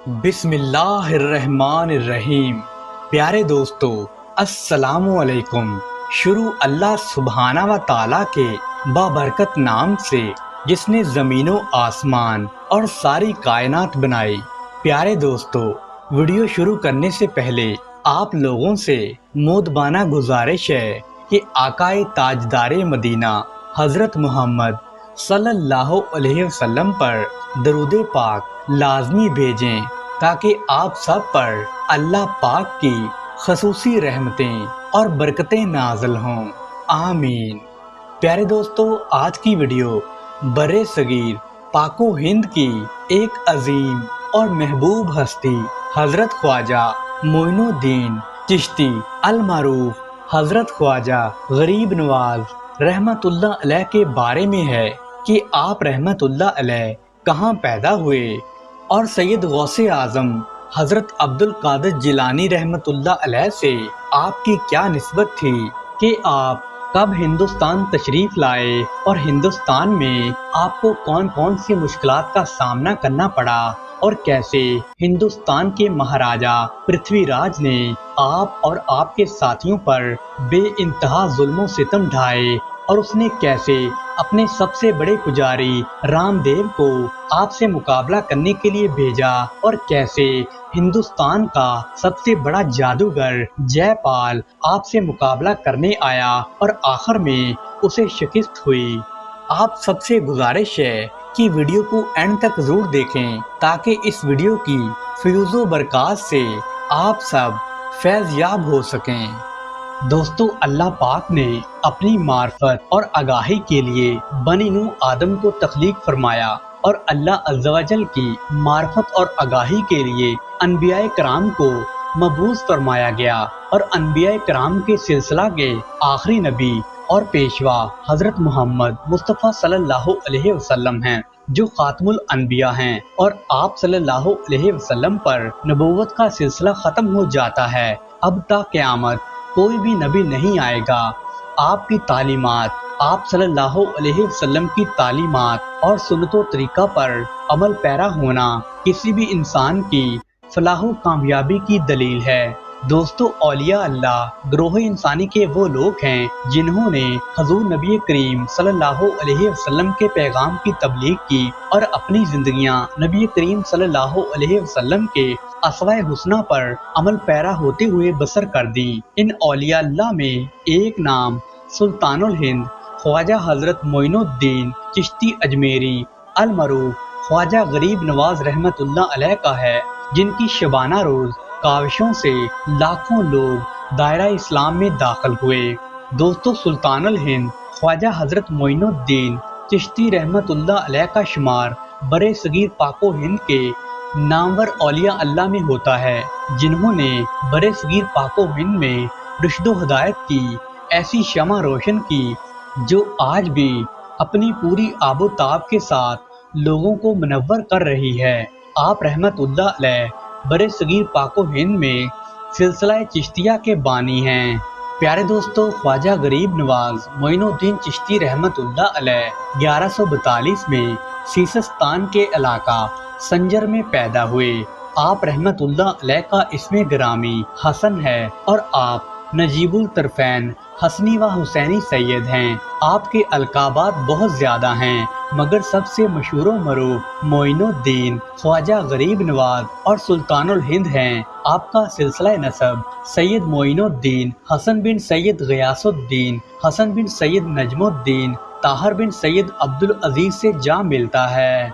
بسم اللہ الرحمن الرحیم۔ پیارے دوستو، السلام علیکم۔ شروع اللہ سبحانہ و تعالیٰ کے بابرکت نام سے جس نے زمین و آسمان اور ساری کائنات بنائی۔ پیارے دوستو، ویڈیو شروع کرنے سے پہلے آپ لوگوں سے مودبانہ گزارش ہے کہ آقائے تاجدار مدینہ حضرت محمد صلی اللہ علیہ وسلم پر درود پاک لازمی بھیجیں تاکہ آپ سب پر اللہ پاک کی خصوصی رحمتیں اور برکتیں نازل ہوں، آمین۔ پیارے دوستو، آج کی ویڈیو برِ صغیر پاک و ہند کی ایک عظیم اور محبوب ہستی حضرت خواجہ معین الدین چشتی المعروف حضرت خواجہ غریب نواز رحمت اللہ علیہ کے بارے میں ہے کہ آپ رحمت اللہ علیہ کہاں پیدا ہوئے اور سید غوث اعظم حضرت عبد القادر جیلانی رحمت اللہ علیہ سے آپ کی کیا نسبت تھی، کہ آپ کب ہندوستان تشریف لائے اور ہندوستان میں آپ کو کون کون سی مشکلات کا سامنا کرنا پڑا اور کیسے ہندوستان کے مہاراجا پرتھوی راج نے آپ اور آپ کے ساتھیوں پر بے انتہا ظلم و ستم ڈھائے اور اس نے کیسے اپنے سب سے بڑے پجاری رام دیو کو آپ سے مقابلہ کرنے کے لیے بھیجا اور کیسے ہندوستان کا سب سے بڑا جادوگر جے پال آپ سے مقابلہ کرنے آیا اور آخر میں اسے شکست ہوئی۔ آپ سب سے گزارش ہے کہ ویڈیو کو اینڈ تک ضرور دیکھیں تاکہ اس ویڈیو کی فیوز و برکات سے آپ سب فیض یاب ہو سکیں۔ دوستو، اللہ پاک نے اپنی معرفت اور آگاہی کے لیے بنی نوح آدم کو تخلیق فرمایا اور اللہ عز و جل کی معرفت اور آگاہی کے لیے انبیاء کرام کو مبعوث فرمایا گیا، اور انبیاء کرام کے سلسلہ کے آخری نبی اور پیشوا حضرت محمد مصطفیٰ صلی اللہ علیہ وسلم ہیں، جو خاتم الانبیاء ہیں، اور آپ صلی اللہ علیہ وسلم پر نبوت کا سلسلہ ختم ہو جاتا ہے۔ اب تا قیامت کوئی بھی نبی نہیں آئے گا۔ آپ کی تعلیمات، آپ صلی اللہ علیہ وسلم کی تعلیمات اور سنت و طریقہ پر عمل پیرا ہونا کسی بھی انسان کی فلاح و کامیابی کی دلیل ہے۔ دوستو، اولیاء اللہ گروہ انسانی کے وہ لوگ ہیں جنہوں نے حضور نبی کریم صلی اللہ علیہ وسلم کے پیغام کی تبلیغ کی اور اپنی زندگیاں نبی کریم صلی اللہ علیہ وسلم کے اسوۂ حسنہ پر عمل پیرا ہوتے ہوئے بسر کر دی۔ ان اولیاء اللہ میں ایک نام سلطان الہند خواجہ حضرت معین الدین چشتی اجمیری المعروف خواجہ غریب نواز رحمت اللہ علیہ کا ہے، جن کی شبانہ روز کاوشوں سے لاکھوں لوگ دائرہ اسلام میں داخل ہوئے۔ دوستو، سلطان الہند خواجہ حضرت معین الدین چشتی رحمت اللہ علیہ کا شمار برِ صغیر پاک و ہند کے نامور اولیاء اللہ میں ہوتا ہے، جنہوں نے برِ صغیر پاک و ہند میں رشد و ہدایت کی ایسی شمع روشن کی جو آج بھی اپنی پوری آب و تاب کے ساتھ لوگوں کو منور کر رہی ہے۔ آپ رحمت اللہ علیہ برِ صغیر پاک و ہند میں سلسلہ چشتیہ کے بانی ہیں۔ پیارے دوستو، خواجہ غریب نواز معین الدین چشتی رحمت اللہ علیہ 1142 میں سیستان کے علاقہ سنجر میں پیدا ہوئے۔ آپ رحمت اللہ علیہ کا اسم گرامی حسن ہے اور آپ نجیب الطرفین حسنی و حسینی سید ہیں۔ آپ کے القابات بہت زیادہ ہیں، مگر سب سے مشہور و معروف معین الدین خواجہ غریب نواز اور سلطان الہند ہیں۔ آپ کا سلسلہ نسب سید معین الدین حسن بن سید غیاث الدین حسن بن سید نجم الدین طاہر بن سید عبدالعزیز سے جا ملتا ہے۔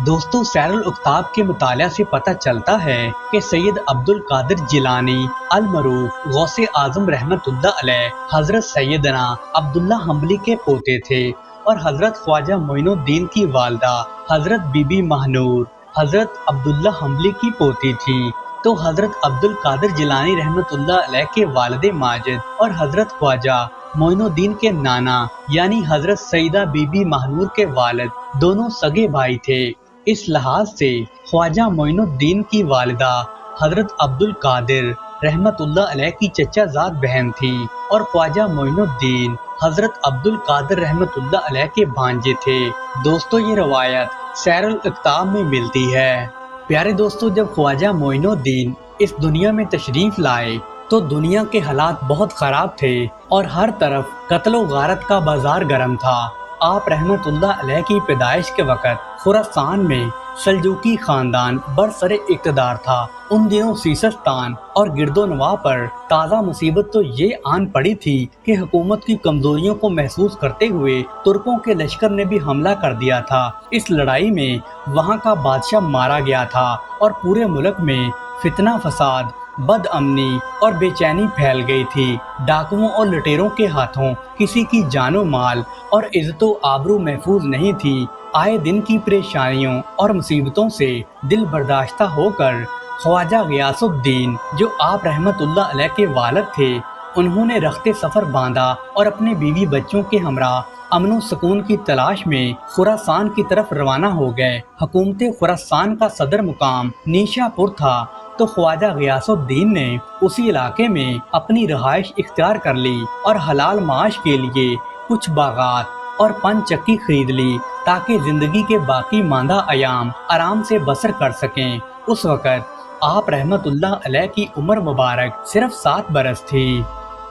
دوستو، سیر الاقطاب کے مطالعہ سے پتہ چلتا ہے کہ سید عبد القادر جیلانی المعروف غوث اعظم رحمت اللہ علیہ حضرت سیدنا عبداللہ حنبلی کے پوتے تھے، اور حضرت خواجہ معین الدین کی والدہ حضرت بی بی ماہنور حضرت عبداللہ حنبلی کی پوتی تھی۔ تو حضرت عبد القادر جیلانی رحمت اللہ علیہ کے والد ماجد اور حضرت خواجہ معین الدین کے نانا یعنی حضرت سیدہ بی بی ماہنور کے والد دونوں سگے بھائی تھے۔ اس لحاظ سے خواجہ معین الدین کی والدہ حضرت عبد القادر رحمت اللہ علیہ کی چچا زاد بہن تھی، اور خواجہ معین الدین حضرت عبد القادر رحمت اللہ علیہ کے بھانجے تھے۔ دوستو، یہ روایت سیر الاقطاب میں ملتی ہے۔ پیارے دوستو، جب خواجہ معین الدین اس دنیا میں تشریف لائے تو دنیا کے حالات بہت خراب تھے اور ہر طرف قتل و غارت کا بازار گرم تھا۔ آپ رحمت اللہ علیہ کی پیدائش کے وقت خراسان میں سلجوقی خاندان برسر اقتدار تھا۔ ان دنوں سیستان اور گرد و نواح پر تازہ مصیبت تو یہ آن پڑی تھی کہ حکومت کی کمزوریوں کو محسوس کرتے ہوئے ترکوں کے لشکر نے بھی حملہ کر دیا تھا۔ اس لڑائی میں وہاں کا بادشاہ مارا گیا تھا اور پورے ملک میں فتنہ فساد، بد امنی اور بے چینی پھیل گئی تھی۔ ڈاکوؤں اور لٹیروں کے ہاتھوں کسی کی جان و مال اور عزت و آبرو محفوظ نہیں تھی۔ آئے دن کی پریشانیوں اور مصیبتوں سے دل برداشتہ ہو کر خواجہ غیاث الدین، جو آپ رحمت اللہ علیہ کے والد تھے، انہوں نے رخت سفر باندھا اور اپنے بیوی بچوں کے ہمراہ امن و سکون کی تلاش میں خراسان کی طرف روانہ ہو گئے۔ حکومت خراسان کا صدر مقام نیشا پور تھا، تو خواجہ غیاث الدین نے اسی علاقے میں اپنی رہائش اختیار کر لی اور حلال معاش کے لیے کچھ باغات اور پن چکی خرید لی تاکہ زندگی کے باقی ماندہ ایام آرام سے بسر کر سکیں۔ اس وقت آپ رحمت اللہ علیہ کی عمر مبارک صرف 7 برس تھی۔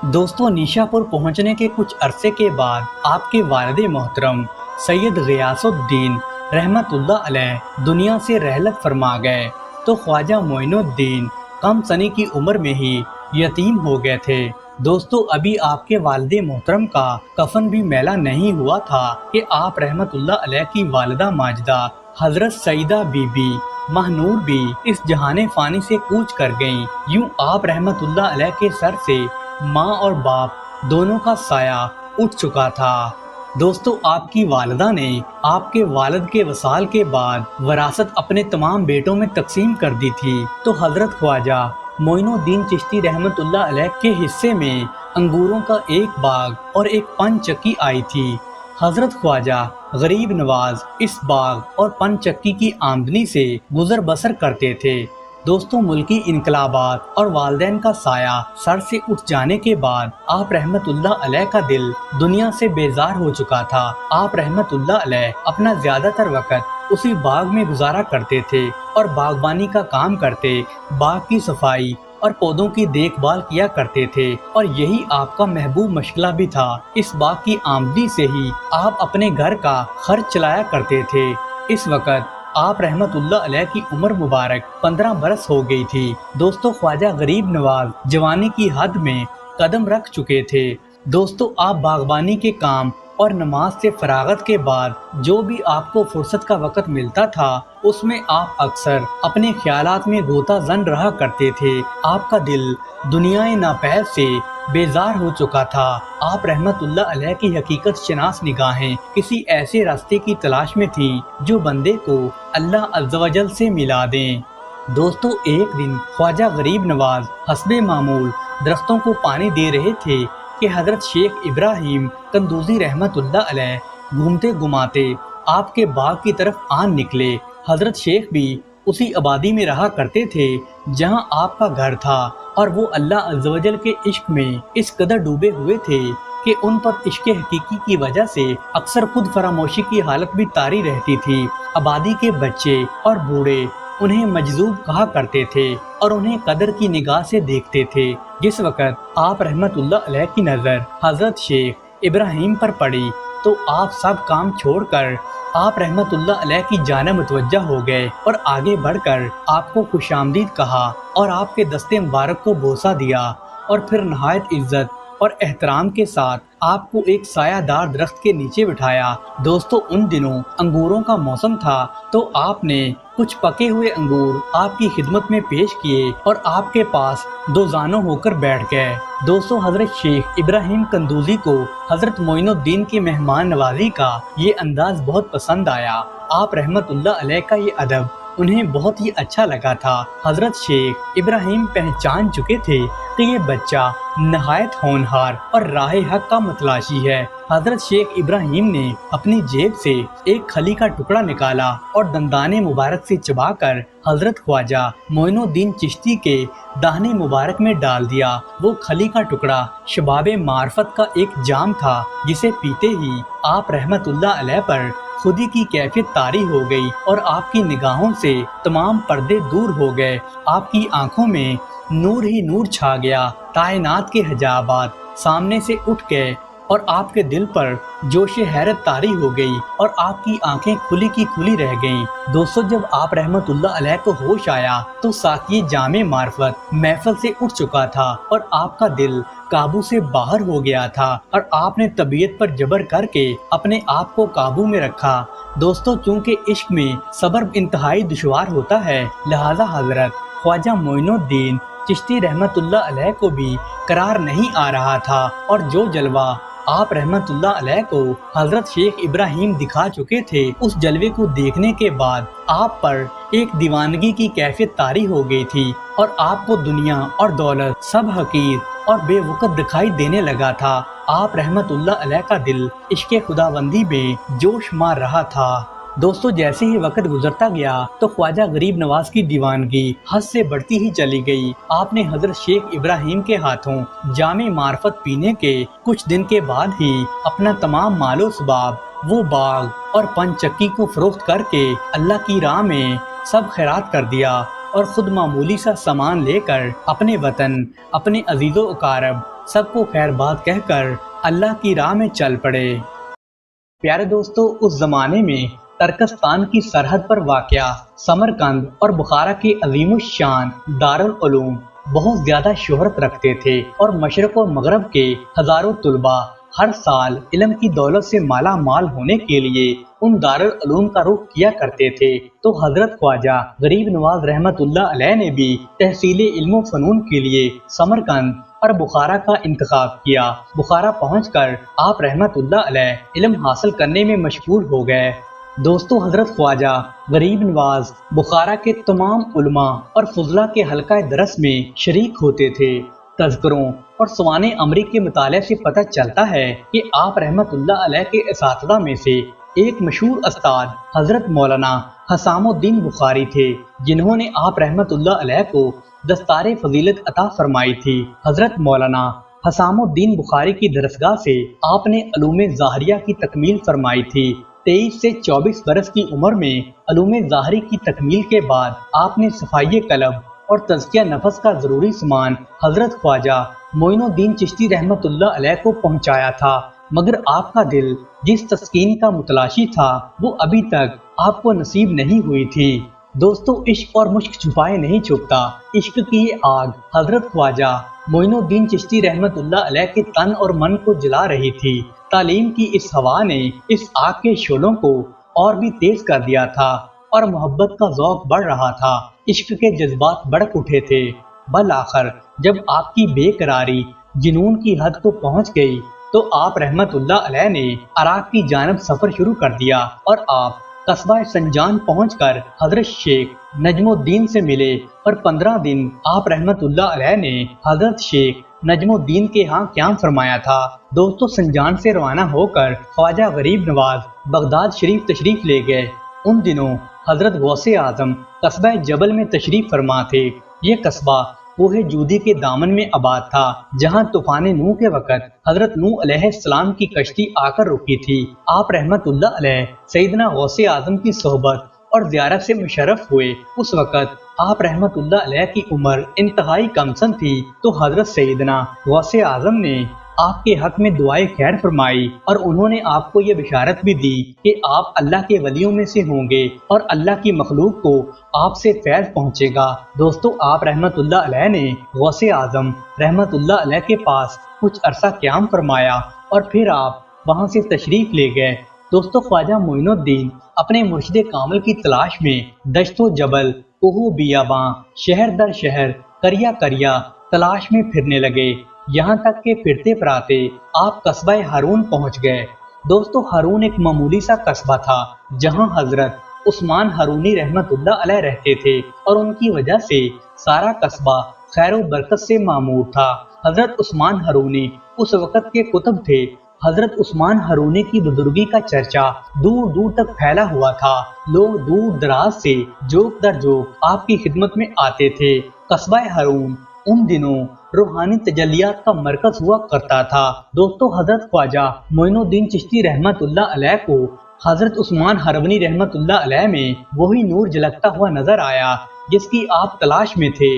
دوستو، نیشا پور پہنچنے کے کچھ عرصے کے بعد آپ کے والد محترم سید غیاث الدین رحمت اللہ علیہ دنیا سے رحلت فرما گئے، تو خواجہ معین الدین کم سنی کی عمر میں ہی یتیم ہو گئے تھے۔ دوستو، ابھی آپ کے والد محترم کا کفن بھی میلا نہیں ہوا تھا کہ آپ رحمت اللہ علیہ کی والدہ ماجدہ حضرت سیدہ بی بی مہنور بھی اس جہان فانی سے کوچ کر گئیں۔ یوں آپ رحمت اللہ علیہ کے سر سے ماں اور باپ دونوں کا سایہ اٹھ چکا تھا۔ دوستو، آپ کی والدہ نے آپ کے والد کے وصال کے بعد وراثت اپنے تمام بیٹوں میں تقسیم کر دی تھی، تو حضرت خواجہ معین الدین چشتی رحمت اللہ علیہ کے حصے میں انگوروں کا ایک باغ اور ایک پن چکی آئی تھی۔ حضرت خواجہ غریب نواز اس باغ اور پن چکی کی آمدنی سے گزر بسر کرتے تھے۔ دوستوں، ملکی انقلابات اور والدین کا سایہ سر سے اٹھ جانے کے بعد آپ رحمت اللہ علیہ کا دل دنیا سے بیزار ہو چکا تھا۔ آپ رحمت اللہ علیہ اپنا زیادہ تر وقت اسی باغ میں گزارا کرتے تھے اور باغبانی کا کام کرتے، باغ کی صفائی اور پودوں کی دیکھ بھال کیا کرتے تھے، اور یہی آپ کا محبوب مشغلہ بھی تھا۔ اس باغ کی آمدنی سے ہی آپ اپنے گھر کا خرچ چلایا کرتے تھے۔ اس وقت آپ رحمت اللہ علیہ کی عمر مبارک 15 برس ہو گئی تھی۔ دوستو، خواجہ غریب نواز جوانی کی حد میں قدم رکھ چکے تھے۔ دوستو، آپ باغبانی کے کام اور نماز سے فراغت کے بعد جو بھی آپ کو فرصت کا وقت ملتا تھا، اس میں آپ اکثر اپنے خیالات میں غوطہ زن رہا کرتے تھے۔ آپ کا دل دنیا ناپید سے بیزار ہو چکا تھا۔ آپ رحمت اللہ علیہ کی حقیقت شناس نگاہیں کسی ایسے راستے کی تلاش میں تھیں جو بندے کو اللہ عز و جل سے ملا دیں۔ دوستو، ایک دن خواجہ غریب نواز حسب معمول درختوں کو پانی دے رہے تھے کہ حضرت شیخ ابراہیم قندوزی رحمت اللہ علیہ گھومتے گھماتے آپ کے باغ کی طرف آن نکلے۔ حضرت شیخ بھی اسی آبادی میں رہا کرتے تھے جہاں آپ کا گھر تھا، اور وہ اللہ عز و جل کے عشق میں اس قدر ڈوبے ہوئے تھے کہ ان پر عشق حقیقی کی وجہ سے اکثر خود فراموشی کی حالت بھی طاری رہتی تھی۔ آبادی کے بچے اور بوڑھے انہیں مجذوب کہا کرتے تھے اور انہیں قدر کی نگاہ سے دیکھتے تھے۔ جس وقت آپ رحمت اللہ علیہ کی نظر حضرت شیخ ابراہیم پر پڑی تو آپ سب کام چھوڑ کر آپ رحمت اللہ علیہ کی جانب متوجہ ہو گئے اور آگے بڑھ کر آپ کو خوش آمدید کہا اور آپ کے دستے مبارک کو بوسہ دیا، اور پھر نہایت عزت اور احترام کے ساتھ آپ کو ایک سایہ دار درخت کے نیچے بٹھایا۔ دوستو، ان دنوں انگوروں کا موسم تھا، تو آپ نے کچھ پکے ہوئے انگور آپ کی خدمت میں پیش کیے اور آپ کے پاس دو زانوں ہو کر بیٹھ گئے۔ دوستو، حضرت شیخ ابراہیم قندوزی کو حضرت معین الدین کی مہمان نوازی کا یہ انداز بہت پسند آیا۔ آپ رحمت اللہ علیہ کا یہ ادب انہیں بہت ہی اچھا لگا تھا۔ حضرت شیخ ابراہیم پہچان چکے تھے کہ یہ بچہ نہایت ہونہار اور راہ حق کا متلاشی ہے۔ حضرت شیخ ابراہیم نے اپنی جیب سے ایک کھلی کا ٹکڑا نکالا اور دندانے مبارک سے چبا کر حضرت خواجہ معین الدین چشتی کے دہنے مبارک میں ڈال دیا۔ وہ کھلی کا ٹکڑا شباب معرفت کا ایک جام تھا جسے پیتے ہی آپ رحمت اللہ علیہ پر خودی کی کیفیت طاری ہو گئی اور آپ کی نگاہوں سے تمام پردے دور ہو گئے۔ آپ کی آنکھوں میں نور ہی نور چھا گیا، کائنات کے حجابات سامنے سے اٹھ گئے اور آپ کے دل پر جوش حیرت طاری ہو گئی اور آپ کی آنکھیں کھلی کی کھلی رہ گئیں۔ دوستو، جب آپ رحمت اللہ علیہ کو ہوش آیا تو ساقی جامع معرفت محفل سے اٹھ چکا تھا اور آپ کا دل قابو سے باہر ہو گیا تھا اور آپ نے طبیعت پر جبر کر کے اپنے آپ کو قابو میں رکھا۔ دوستو، چونکہ عشق میں صبر انتہائی دشوار ہوتا ہے، لہذا حضرت خواجہ معین الدین چشتی رحمت اللہ علیہ کو بھی قرار نہیں آ رہا تھا اور جو جلوہ آپ رحمت اللہ علیہ کو حضرت شیخ ابراہیم دکھا چکے تھے، اس جلوے کو دیکھنے کے بعد آپ پر ایک دیوانگی کی کیفیت طاری ہو گئی تھی اور آپ کو دنیا اور دولت سب حقیر اور بے وقت دکھائی دینے لگا تھا۔ آپ رحمت اللہ علیہ کا دل عشق خداوندی میں جوش مار رہا تھا۔ دوستو، جیسے ہی وقت گزرتا گیا تو خواجہ غریب نواز کی دیوانگی حد سے بڑھتی ہی چلی گئی۔ آپ نے حضرت شیخ ابراہیم کے ہاتھوں جامع معرفت پینے کے کچھ دن کے بعد ہی اپنا تمام مال و اسباب، وہ باغ اور پن چکی کو فروخت کر کے اللہ کی راہ میں سب خیرات کر دیا اور خود معمولی سا سامان لے کر اپنے وطن، اپنے عزیز و اقارب سب کو خیر بات کہہ کر اللہ کی راہ میں چل پڑے۔ پیارے دوستو، اس زمانے میں ترکستان کی سرحد پر واقع سمرقند اور بخارا کے عظیم الشان دارالعلوم بہت زیادہ شہرت رکھتے تھے اور مشرق و مغرب کے ہزاروں طلباء ہر سال علم کی دولت سے مالا مال ہونے کے لیے ان دارالعلوم کا رخ کیا کرتے تھے۔ تو حضرت خواجہ غریب نواز رحمت اللہ علیہ نے بھی تحصیل علم و فنون کے لیے سمرقند اور بخارا کا انتخاب کیا۔ بخارا پہنچ کر آپ رحمت اللہ علیہ علم حاصل کرنے میں مشغول ہو گئے۔ دوستو، حضرت خواجہ غریب نواز بخارا کے تمام علماء اور فضلاء کے حلقہ درس میں شریک ہوتے تھے۔ تذکروں اور سوانح امری کے مطالعے سے پتہ چلتا ہے کہ آپ رحمت اللہ علیہ کے اساتذہ میں سے ایک مشہور استاد حضرت مولانا حسام الدین بخاری تھے، جنہوں نے آپ رحمت اللہ علیہ کو دستار فضیلت عطا فرمائی تھی۔ حضرت مولانا حسام الدین بخاری کی درسگاہ سے آپ نے علوم ظاہریہ کی تکمیل فرمائی تھی۔ 23 سے 24 برس کی عمر میں علوم ظاہری کی تکمیل کے بعد آپ نے صفائی قلب اور تزکیہ نفس کا ضروری سامان حضرت خواجہ معین الدین چشتی رحمت اللہ علیہ کو پہنچایا تھا، مگر آپ کا دل جس تسکین کا متلاشی تھا وہ ابھی تک آپ کو نصیب نہیں ہوئی تھی۔ دوستو، عشق اور مشق چھپائے نہیں چھپتا۔ عشق کی یہ آگ حضرت خواجہ معین الدین چشتی رحمت اللہ علیہ کے تن اور من کو جلا رہی تھی۔ تعلیم کی اس ہوا نے اس آگ کے شعلوں کو اور بھی تیز کر دیا تھا اور محبت کا ذوق بڑھ رہا تھا۔ عشق کے جذبات بڑک اٹھے تھے۔ بالآخر جب آپ کی بے قراری جنون کی حد کو پہنچ گئی تو آپ رحمت اللہ علیہ نے عراق کی جانب سفر شروع کر دیا اور آپ قصبہ سنجان پہنچ کر حضرت شیخ نجم الدین سے ملے اور 15 دن آپ رحمت اللہ علیہ نے حضرت شیخ نجم الدین کے ہاں قیام فرمایا تھا۔ دوستو، سنجان سے روانہ ہو کر خواجہ غریب نواز بغداد شریف تشریف لے گئے۔ ان دنوں حضرت غوث اعظم قصبہ جبل میں تشریف فرما تھے۔ یہ قصبہ کوہ جودی کے دامن میں آباد تھا، جہاں طوفان نوح کے وقت حضرت نوح علیہ السلام کی کشتی آ کر رکی تھی۔ آپ رحمت اللہ علیہ سیدنا غوث اعظم کی صحبت اور زیارت سے مشرف ہوئے۔ اس وقت آپ رحمت اللہ علیہ کی عمر انتہائی کم سن تھی، تو حضرت سیدنا غوث اعظم نے آپ کے حق میں دعائے خیر فرمائی اور انہوں نے آپ کو یہ بشارت بھی دی کہ آپ اللہ کے ولیوں میں سے ہوں گے اور اللہ کی مخلوق کو آپ سے فیض پہنچے گا۔ دوستو، آپ رحمت اللہ علیہ نے غوث اعظم رحمت اللہ علیہ کے پاس کچھ عرصہ قیام فرمایا اور پھر آپ وہاں سے تشریف لے گئے۔ دوستو، خواجہ معین الدین اپنے مرشد کامل کی تلاش میں دشت و جبل، کوہ و بیاباں، شہر در شہر، کریا کریا تلاش میں پھرنے لگے، یہاں تک کہ پھرتے پھراتے آپ قصبہ ہارون پہنچ گئے۔ دوستو، ہارون ایک معمولی سا قصبہ تھا جہاں حضرت عثمان ہارونی رحمت اللہ علیہ رہتے تھے اور ان کی وجہ سے سارا قصبہ خیر و برکت سے معمور تھا۔ حضرت عثمان ہارونی اس وقت کے قطب تھے۔ حضرت عثمان ہارونی کی بزرگی کا چرچا دور دور تک پھیلا ہوا تھا۔ لوگ دور دراز سے جوک در جوک آپ کی خدمت میں آتے تھے۔ قصبہ ہارون ان دنوں روحانی تجلیات کا مرکز ہوا کرتا تھا۔ دوستو، حضرت خواجہ معین الدین چشتی رحمت اللہ علیہ کو حضرت عثمان ہرونی رحمت اللہ علیہ میں وہی نور جھلکتا ہوا نظر آیا جس کی آپ تلاش میں تھے۔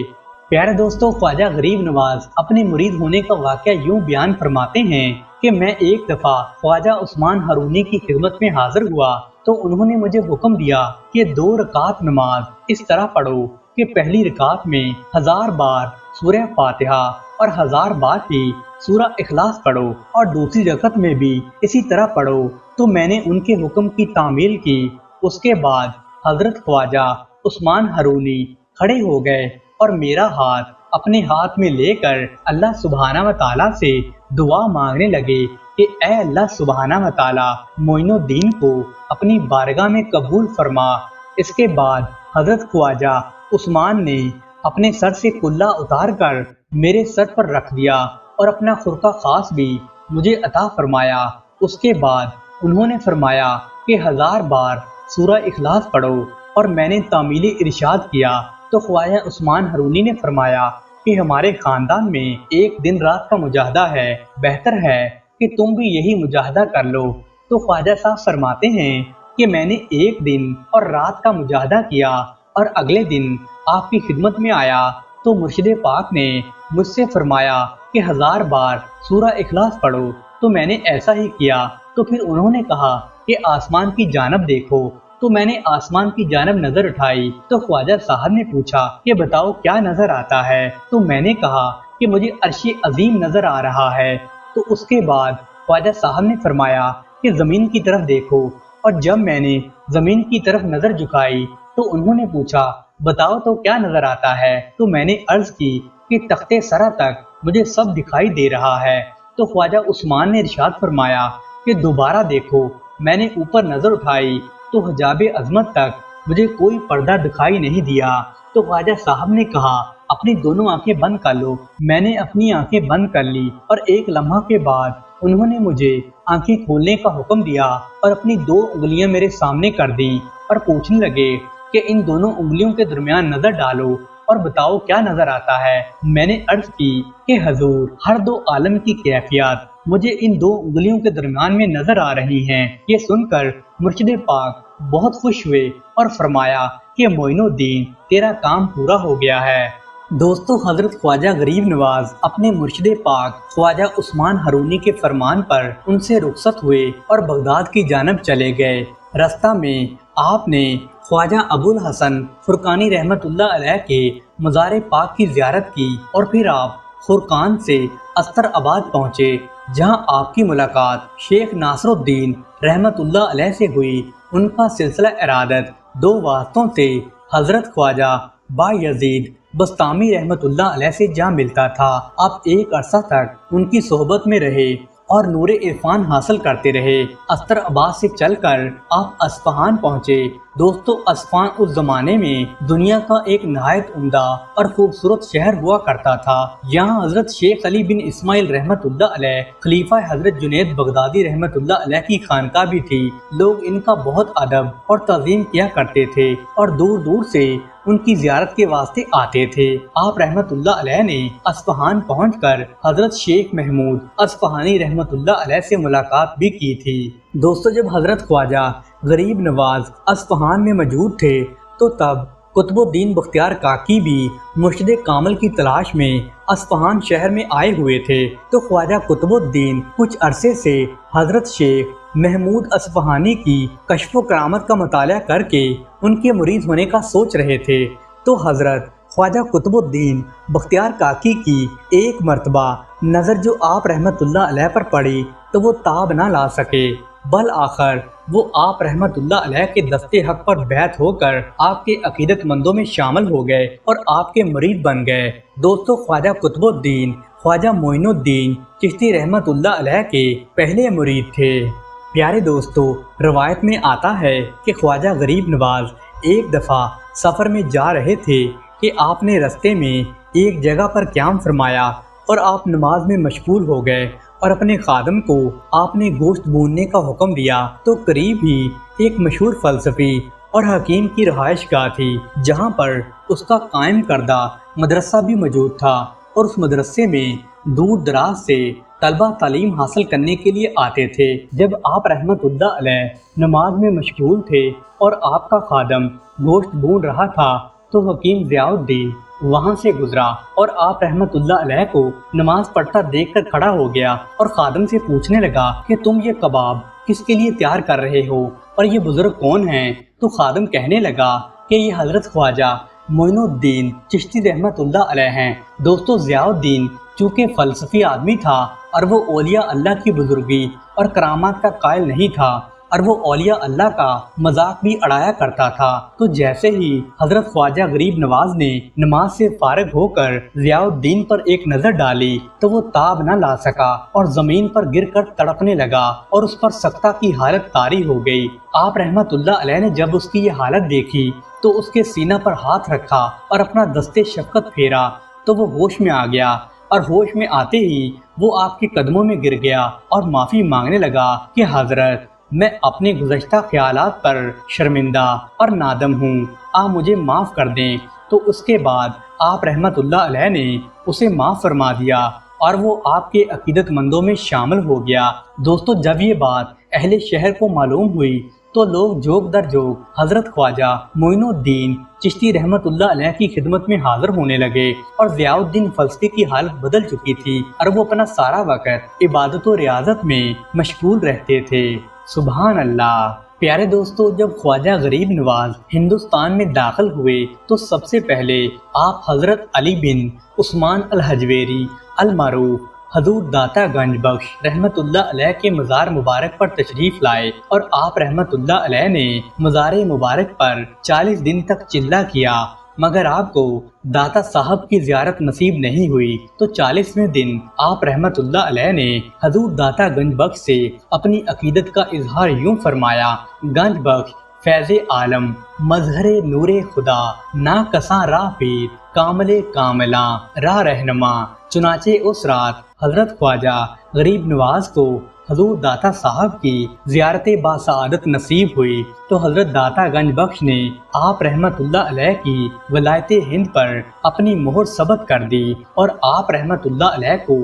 پیارے دوستو، خواجہ غریب نواز اپنے مرید ہونے کا واقعہ یوں بیان فرماتے ہیں کہ میں ایک دفعہ خواجہ عثمان ہرونی کی خدمت میں حاضر ہوا تو انہوں نے مجھے حکم دیا کہ 2 رکعت نماز اس طرح پڑھو کہ پہلی رکعت میں 1000 بار سورہ فاتحہ اور 1000 بار ہی سورہ اخلاص پڑھو اور دوسری رکعت میں بھی اسی طرح پڑھو۔ تو میں نے ان کے حکم کی تعمیل کی۔ اس کے بعد حضرت خواجہ عثمان ہرونی کھڑے ہو گئے اور میرا ہاتھ اپنے ہاتھ میں لے کر اللہ سبحانہ و تعالیٰ سے دعا مانگنے لگے کہ اے اللہ سبحانہ و تعالیٰ معین الدین کو اپنی بارگاہ میں قبول فرما۔ اس کے بعد حضرت خواجہ عثمان نے اپنے سر سے کلہ اتار کر میرے سر پر رکھ دیا اور اپنا خرقہ خاص بھی مجھے عطا فرمایا۔ اس کے بعد انہوں نے فرمایا کہ 1000 بار سورہ اخلاص پڑھو اور میں نے تعمیل ارشاد کیا تو خواجہ عثمان ہرونی نے فرمایا کہ ہمارے خاندان میں ایک دن رات کا مجاہدہ ہے، بہتر ہے کہ تم بھی یہی مجاہدہ کر لو۔ تو خواجہ صاحب فرماتے ہیں کہ میں نے ایک دن اور رات کا مجاہدہ کیا اور اگلے دن آپ کی خدمت میں آیا تو مرشد پاک نے مجھ سے فرمایا کہ 1000 بار سورہ اخلاص پڑھو، تو میں نے ایسا ہی کیا۔ تو پھر انہوں نے کہا کہ آسمان کی جانب دیکھو، تو میں نے آسمان کی جانب نظر اٹھائی تو خواجہ صاحب نے پوچھا کہ بتاؤ کیا نظر آتا ہے؟ تو میں نے کہا کہ مجھے عرش عظیم نظر آ رہا ہے۔ تو اس کے بعد خواجہ صاحب نے فرمایا کہ زمین کی طرف دیکھو، اور جب میں نے زمین کی طرف نظر جھکائی تو انہوں نے پوچھا بتاؤ تو کیا نظر آتا ہے؟ تو میں نے عرض کی کہ تختے سرا تک مجھے سب دکھائی دے رہا ہے۔ تو خواجہ عثمان نے ارشاد فرمایا کہ دوبارہ دیکھو۔ میں نے اوپر نظر اٹھائی تو حجاب عظمت تک مجھے کوئی پردہ دکھائی نہیں دیا۔ تو خواجہ صاحب نے کہا اپنی دونوں آنکھیں بند کر لو۔ میں نے اپنی آنکھیں بند کر لی اور ایک لمحہ کے بعد انہوں نے مجھے آنکھیں کھولنے کا حکم دیا اور اپنی 2 انگلیاں میرے سامنے کر دیں اور پوچھنے لگے کہ ان دونوں انگلیوں کے درمیان نظر ڈالو اور بتاؤ کیا نظر آتا ہے؟ میں نے عرض کی کہ حضور ہر 2 عالم کی کیفیات مجھے ان 2 انگلیوں کے درمیان میں نظر آ رہی ہیں۔ یہ سن کر مرشد پاک بہت خوش ہوئے اور فرمایا کہ معین الدین تیرا کام پورا ہو گیا ہے۔ دوستو، حضرت خواجہ غریب نواز اپنے مرشد پاک خواجہ عثمان ہرونی کے فرمان پر ان سے رخصت ہوئے اور بغداد کی جانب چلے گئے۔ رستہ میں آپ نے خواجہ ابو الحسن فرقانی رحمت اللہ علیہ کے مزار پاک کی زیارت کی اور پھر آپ خرقان سے استر آباد پہنچے، جہاں آپ کی ملاقات شیخ ناصر الدین رحمت اللہ علیہ سے ہوئی۔ ان کا سلسلہ ارادت 2 واسطوں سے حضرت خواجہ با یزید بسطامی رحمت اللہ علیہ سے جا ملتا تھا۔ آپ ایک عرصہ تک ان کی صحبت میں رہے اور نور عرفان حاصل کرتے رہے۔ استر آباد سے چل کر آپ اصفہان پہنچے۔ دوستو، اصفہان اس زمانے میں دنیا کا ایک نہایت عمدہ اور خوبصورت شہر ہوا کرتا تھا۔ یہاں حضرت شیخ علی بن اسماعیل رحمت اللہ علیہ، خلیفہ حضرت جنید بغدادی رحمت اللہ علیہ کی خانقاہ بھی تھی۔ لوگ ان کا بہت ادب اور تعظیم کیا کرتے تھے اور دور دور سے ان کی زیارت کے واسطے آتے تھے۔ آپ رحمت اللہ علیہ نے اصفہان پہنچ کر حضرت شیخ محمود اصفہانی رحمت اللہ علیہ سے ملاقات بھی کی تھی۔ دوستو، جب حضرت خواجہ غریب نواز اصفہان میں موجود تھے تو تب قطب الدین بختیار کاکی بھی مرشد کامل کی تلاش میں اصفہان شہر میں آئے ہوئے تھے۔ تو خواجہ قطب الدین کچھ عرصے سے حضرت شیخ محمود اصفہانی کی کشف و کرامت کا مطالعہ کر کے ان کے مرید ہونے کا سوچ رہے تھے۔ تو حضرت خواجہ قطب الدین بختیار کاکی کی ایک مرتبہ نظر جو آپ رحمت اللہ علیہ پر پڑی تو وہ تاب نہ لا سکے، بالآخر وہ آپ رحمت اللہ علیہ کے دستے حق پر بیعت ہو کر آپ کے عقیدت مندوں میں شامل ہو گئے اور آپ کے مرید بن گئے۔ دوستو، خواجہ قطب الدین خواجہ معین الدین چشتی رحمت اللہ علیہ کے پہلے مرید تھے۔ پیارے دوستو، روایت میں آتا ہے کہ خواجہ غریب نواز ایک دفعہ سفر میں جا رہے تھے کہ آپ نے رستے میں ایک جگہ پر قیام فرمایا اور آپ نماز میں مشغول ہو گئے اور اپنے خادم کو آپ نے گوشت بھوننے کا حکم دیا۔ تو قریب ہی ایک مشہور فلسفی اور حکیم کی رہائش گاہ تھی، جہاں پر اس کا قائم کردہ مدرسہ بھی موجود تھا، اور اس مدرسے میں دور دراز سے طلبہ تعلیم حاصل کرنے کے لیے آتے تھے۔ جب آپ رحمت اللہ علیہ نماز میں مشغول تھے اور آپ کا خادم گوشت بھون رہا تھا تو حکیم ضیاء الدین وہاں سے گزرا اور آپ رحمت اللہ علیہ کو نماز پڑھتا دیکھ کر کھڑا ہو گیا اور خادم سے پوچھنے لگا کہ تم یہ کباب کس کے لیے تیار کر رہے ہو اور یہ بزرگ کون ہیں؟ تو خادم کہنے لگا کہ یہ حضرت خواجہ معین الدین چشتی رحمت اللہ علیہ ہیں۔ دوستو، ضیاء الدین چونکہ فلسفی آدمی تھا اور وہ اولیاء اللہ کی بزرگی اور کرامات کا قائل نہیں تھا اور وہ اولیاء اللہ کا مذاق بھی اڑایا کرتا تھا، تو جیسے ہی حضرت خواجہ غریب نواز نے نماز سے فارغ ہو کر ضیاء الدین پر ایک نظر ڈالی تو وہ تاب نہ لا سکا اور زمین پر گر کر تڑپنے لگا اور اس پر سکتہ کی حالت طاری ہو گئی۔ آپ رحمت اللہ علیہ نے جب اس کی یہ حالت دیکھی تو اس کے سینہ پر ہاتھ رکھا اور اپنا دست شفقت پھیرا تو وہ ہوش میں آ گیا، اور ہوش میں آتے ہی وہ آپ کے قدموں میں گر گیا اور معافی مانگنے لگا کہ حضرت، میں اپنے گزشتہ خیالات پر شرمندہ اور نادم ہوں، آپ مجھے معاف کر دیں۔ تو اس کے بعد آپ رحمت اللہ علیہ نے اسے معاف فرما دیا اور وہ آپ کے عقیدت مندوں میں شامل ہو گیا۔ دوستو، جب یہ بات اہل شہر کو معلوم ہوئی تو لوگ جوگ در جوگ حضرت خواجہ معین الدین چشتی رحمت اللہ علیہ کی خدمت میں حاضر ہونے لگے، اور ضیاء الدین فلسفی کی حالت بدل چکی تھی اور وہ اپنا سارا وقت عبادت و ریاضت میں مشغول رہتے تھے۔ سبحان اللہ۔ پیارے دوستو، جب خواجہ غریب نواز ہندوستان میں داخل ہوئے تو سب سے پہلے آپ حضرت علی بن عثمان الحجویری المعروف حضور داتا گنج بخش رحمت اللہ علیہ کے مزار مبارک پر تشریف لائے، اور آپ رحمت اللہ علیہ نے مزار مبارک پر 40 دن تک چلہ کیا، مگر آپ کو داتا صاحب کی زیارت نصیب نہیں ہوئی۔ تو 40ویں دن آپ رحمت اللہ علیہ نے حضور داتا گنج بخش سے اپنی عقیدت کا اظہار یوں فرمایا: گنج بخش فیض عالم مظہر نور خدا، نا کساں راہ پیر کامل کاملاں راہ رہنما۔ چنانچہ اس رات حضرت خواجہ غریب نواز کو حضور داتا صاحب کی زیارت باسعادت نصیب ہوئی، تو حضرت داتا گنج بخش نے آپ رحمت اللہ علیہ کی ولایت ہند پر اپنی مہر ثبت کر دی اور آپ رحمت اللہ علیہ کو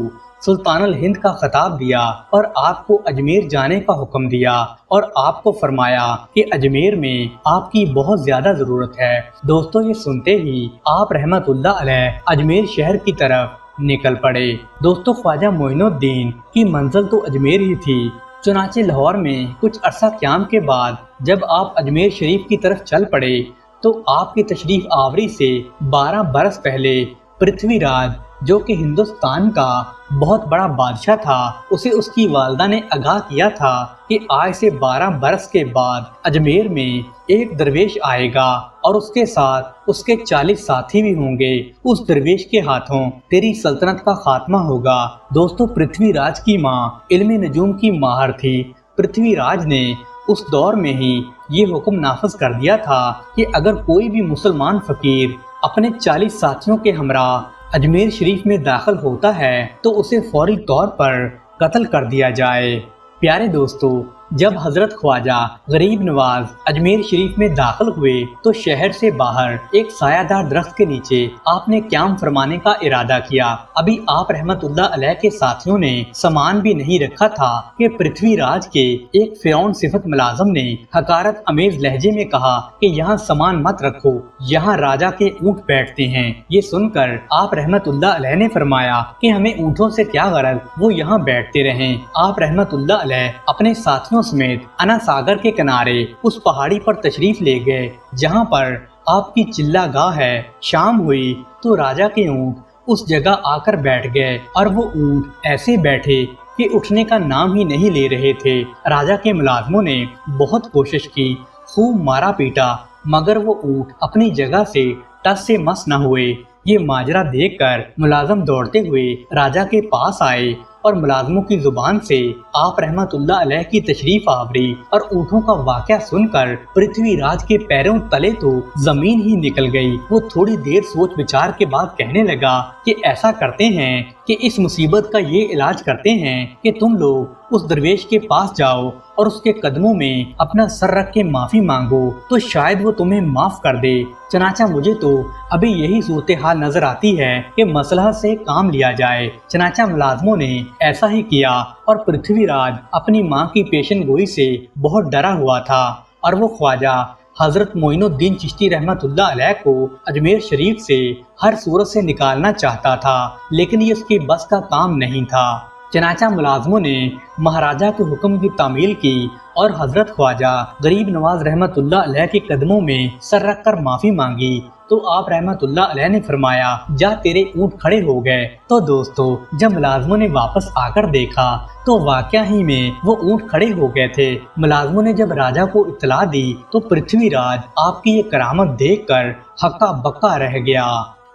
سلطان الہند کا خطاب دیا اور آپ کو اجمیر جانے کا حکم دیا، اور آپ کو فرمایا کہ اجمیر میں آپ کی بہت زیادہ ضرورت ہے۔ دوستو، یہ سنتے ہی آپ رحمت اللہ علیہ اجمیر شہر کی طرف نکل پڑے۔ دوستو، خواجہ معین الدین کی منزل تو اجمیر ہی تھی، چنانچہ لاہور میں کچھ عرصہ قیام کے بعد جب آپ اجمیر شریف کی طرف چل پڑے تو آپ کی تشریف آوری سے 12 برس پہلے پرتھوی راج، جو کہ ہندوستان کا بہت بڑا بادشاہ تھا، اسے اس کی والدہ نے آگاہ کیا تھا کہ آج سے 12 برس کے بعد اجمیر میں ایک درویش آئے گا اور اس کے ساتھ اس کے 40 ساتھی بھی ہوں گے، اس درویش کے ہاتھوں تیری سلطنت کا خاتمہ ہوگا۔ دوستو، پرتھوی راج کی ماں علم نجوم کی ماہر تھی۔ پرتھوی راج نے اس دور میں ہی یہ حکم نافذ کر دیا تھا کہ اگر کوئی بھی مسلمان فقیر اپنے 40 ساتھیوں کے ہمراہ اجمیر شریف میں داخل ہوتا ہے تو اسے فوری طور پر قتل کر دیا جائے۔ پیارے دوستو، جب حضرت خواجہ غریب نواز اجمیر شریف میں داخل ہوئے تو شہر سے باہر ایک سایہ دار درخت کے نیچے آپ نے قیام فرمانے کا ارادہ کیا۔ ابھی آپ رحمت اللہ علیہ کے ساتھیوں نے سامان بھی نہیں رکھا تھا کہ پرتھوی راج کے ایک فرعون صفت ملازم نے حقارت امیز لہجے میں کہا کہ یہاں سامان مت رکھو، یہاں راجا کے اونٹ بیٹھتے ہیں۔ یہ سن کر آپ رحمت اللہ علیہ نے فرمایا کہ ہمیں اونٹوں سے کیا غرض، وہ یہاں بیٹھتے رہیں۔ آپ رحمت اللہ علیہ اپنے ساتھیوں سمیت انا ساگر کے کنارے اس پہاڑی پر تشریف لے گئے جہاں پر آپ کی چلہ گاہ ہے۔ شام ہوئی تو راجا کے اونٹ اس جگہ آ کر بیٹھ گئے اور وہ اونٹ ایسے بیٹھے کہ اٹھنے کا نام ہی نہیں لے رہے تھے۔ راجا کے ملازموں نے بہت کوشش کی، خوب مارا پیٹا، مگر وہ اونٹ اپنی جگہ سے ٹس سے مس نہ ہوئے۔ یہ ماجرا دیکھ کر ملازم دوڑتے ہوئے راجا کے پاس آئے اور ملازموں کی زبان سے آپ رحمت اللہ علیہ کی تشریف آوری اور اونٹوں کا واقعہ سن کر پرتھوی راج کے پیروں تلے تو زمین ہی نکل گئی۔ وہ تھوڑی دیر سوچ بچار کے بعد کہنے لگا کہ ایسا کرتے ہیں کہ اس مصیبت کا یہ علاج کرتے ہیں کہ تم لوگ اس درویش کے پاس جاؤ اور اس کے قدموں میں اپنا سر رکھ کے معافی مانگو تو شاید وہ تمہیں معاف کر دے۔ چنانچہ مجھے تو ابھی یہی صورتحال نظر آتی ہے کہ مصلحت سے کام لیا جائے۔ چنانچہ ملازموں نے ایسا ہی کیا اور پرتھوی راج اپنی ماں کی پیشن گوئی سے بہت ڈرا ہوا تھا اور وہ خواجہ حضرت معین الدین چشتی رحمت اللہ علیہ کو اجمیر شریف سے ہر صورت سے نکالنا چاہتا تھا، لیکن یہ اس کے بس کا کام نہیں تھا۔ چنانچہ ملازموں نے مہاراجہ کے حکم کی تعمیل کی اور حضرت خواجہ غریب نواز رحمت اللہ علیہ کے قدموں میں سر رکھ کر معافی مانگی تو آپ رحمت اللہ علیہ نے فرمایا جا تیرے اونٹ کھڑے ہو گئے۔ تو دوستو جب ملازموں نے واپس آ کر دیکھا تو واقعہ ہی میں وہ اونٹ کھڑے ہو گئے تھے۔ ملازموں نے جب راجہ کو اطلاع دی تو پرتھوی راج آپ کی یہ کرامت دیکھ کر ہکا بکا رہ گیا۔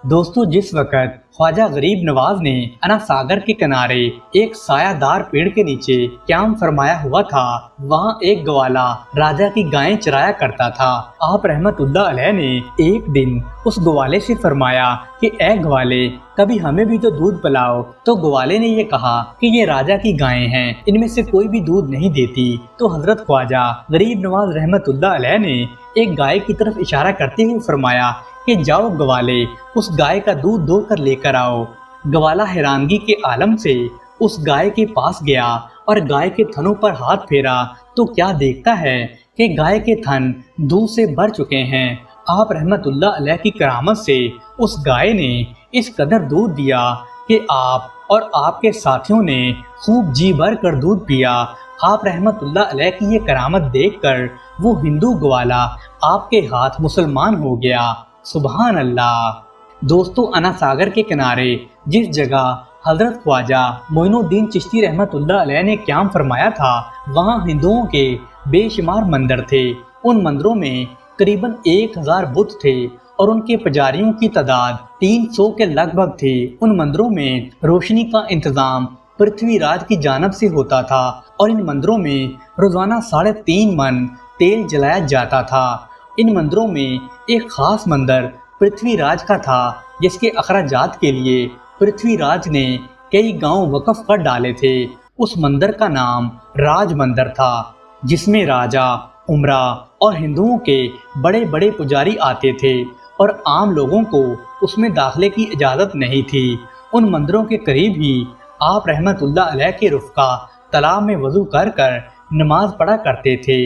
دوستو جس وقت خواجہ غریب نواز نے انا ساگر کے کنارے ایک سایہ دار پیڑ کے نیچے قیام فرمایا ہوا تھا، وہاں ایک گوالا راجہ کی گائیں چرایا کرتا تھا۔ آپ رحمت اللہ علیہ نے ایک دن اس گوالے سے فرمایا کہ اے گوالے کبھی ہمیں بھی تو دودھ پلاؤ، تو گوالے نے یہ کہا کہ یہ راجہ کی گائیں ہیں، ان میں سے کوئی بھی دودھ نہیں دیتی۔ تو حضرت خواجہ غریب نواز رحمت اللہ علیہ نے ایک گائے کی طرف اشارہ کرتے ہوئے فرمایا کہ جاؤ گوالے اس گائے کا دودھ دو کر لے کر آؤ۔ گوالا حیرانگی کے عالم سے اس گائے کے پاس گیا اور گائے کے تھنوں پر ہاتھ پھیرا تو کیا دیکھتا ہے کہ گائے کے تھن دودھ سے بھر چکے ہیں۔ آپ رحمت اللہ علیہ کی کرامت سے اس گائے نے اس قدر دودھ دیا کہ آپ اور آپ کے ساتھیوں نے خوب جی بھر کر دودھ پیا۔ آپ رحمت اللہ علیہ کی یہ کرامت دیکھ کر وہ ہندو گوالا آپ کے ہاتھ مسلمان ہو گیا۔ سبحان اللہ۔ دوستو انا ساگر کے کنارے جس جگہ حضرت خواجہ معین الدین چشتی رحمت اللہ علیہ نے قیام فرمایا تھا وہاں ہندوؤں کے بے شمار مندر تھے۔ ان مندروں میں قریباً 1000 بت تھے اور ان کے پجاریوں کی تعداد 300 کے لگ بھگ تھی۔ ان مندروں میں روشنی کا انتظام پرتھوی راج کی جانب سے ہوتا تھا اور ان مندروں میں روزانہ 3.5 من تیل جلایا جاتا تھا۔ ان مندروں میں ایک خاص مندر پرتھوی راج کا تھا جس کے اخراجات کے لیے پرتھوی راج نے کئی گاؤں وقف کر ڈالے تھے۔ اس مندر کا نام راج مندر تھا جس میں راجہ، عمرہ اور ہندوؤں کے بڑے بڑے پجاری آتے تھے اور عام لوگوں کو اس میں داخلے کی اجازت نہیں تھی۔ ان مندروں کے قریب ہی آپ رحمت اللہ علیہ کے رفقا تالاب میں وضو کر کر نماز پڑھا کرتے تھے۔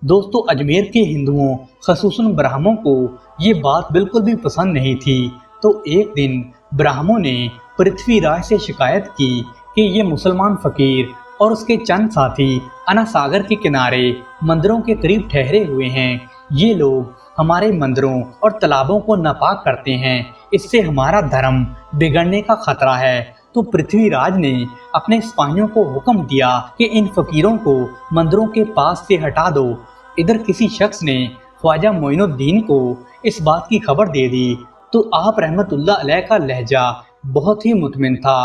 دوستو اجمیر کے ہندوؤں خصوصاً برہموں کو یہ بات بالکل بھی پسند نہیں تھی، تو ایک دن برہموں نے پرتھوی راج سے شکایت کی کہ یہ مسلمان فقیر اور اس کے چند ساتھی انا ساگر کے کنارے مندروں کے قریب ٹھہرے ہوئے ہیں۔ یہ لوگ ہمارے مندروں اور تالابوں کو ناپاک کرتے ہیں، اس سے ہمارا دھرم بگڑنے کا خطرہ ہے۔ تو پرتھوی راج نے اپنے سپاہیوں کو حکم دیا کہ ان فقیروں کو مندروں کے پاس سے ہٹا دو۔ ادھر کسی شخص نے خواجہ معین الدین کو اس بات کی خبر دے دی تو آپ رحمت اللہ علیہ کا لہجہ بہت ہی مطمئن تھا۔